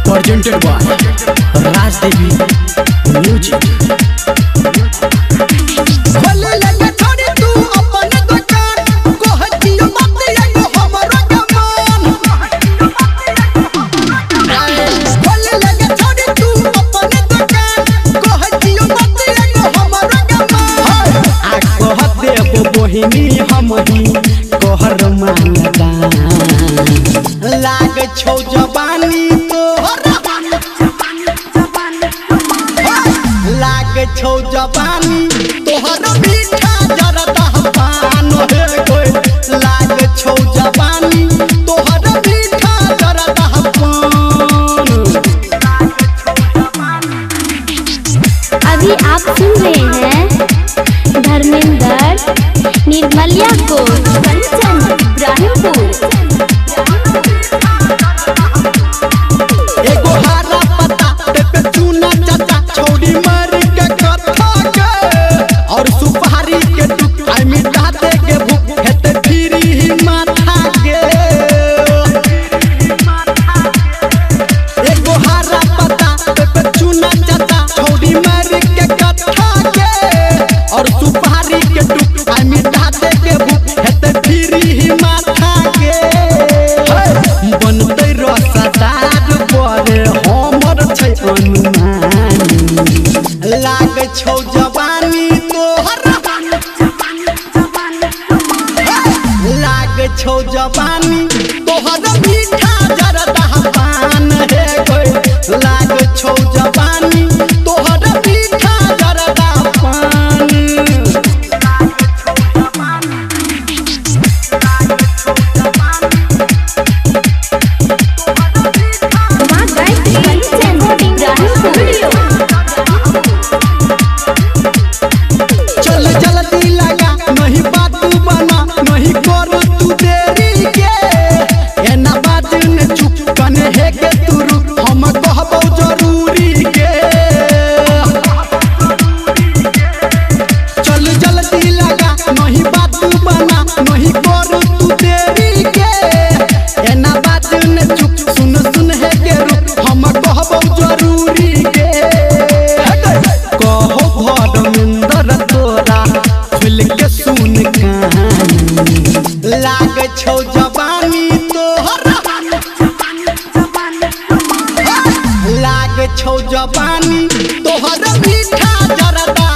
presented by Raj Devi Music। हम ही कहर मांगदा लाग छौ जवानी लाग छौ जवानी तोहर मीठा जरदा पान हे कोई लाग छौ जवानी तोहर मीठा जरदा पान। अभी आप सुन रहे हैं धर्मेंद्र निर्मलिया को कंचन इब्राहिमपुर। एगो हरा पत्ता पे चूना चाचा छोड़ी मर के कथा के और सुपारी के टुकड़ा मिटा दे के भूख हेते फिरी ही माथा के। एगो हरा पत्ता पे चूना चाचा छोड़ी मर के कथा के और सुपारी के टुकड़ा मिटा दे के भूख हेते फिरी ही माथा के। बनते रसदार बड़े हमर छै अनुमान लाग छौ जवानी तोहर लाग छौ जवानी तोहर मीठा जरदा पान हे कोई लाग छौ जवानी तोहर मीठा जरदा पान। चल जल्दी लगा नहीं बात बना नहीं कर तू देरी के एना बात न चुप कने है के तू रुक हम कहबो जरूरी के। चल जल्दी लगा नहीं बात बना नहीं कर तू देरी के एना बात न चुप सुन सुन है के रुक हम कहबो जरूरी के। कहो धर्मेंद्र तोरा खुल के सुन कहानी लाग छौ जवानी तोहर लाग छौ जवानी तोहर मीठा जरदा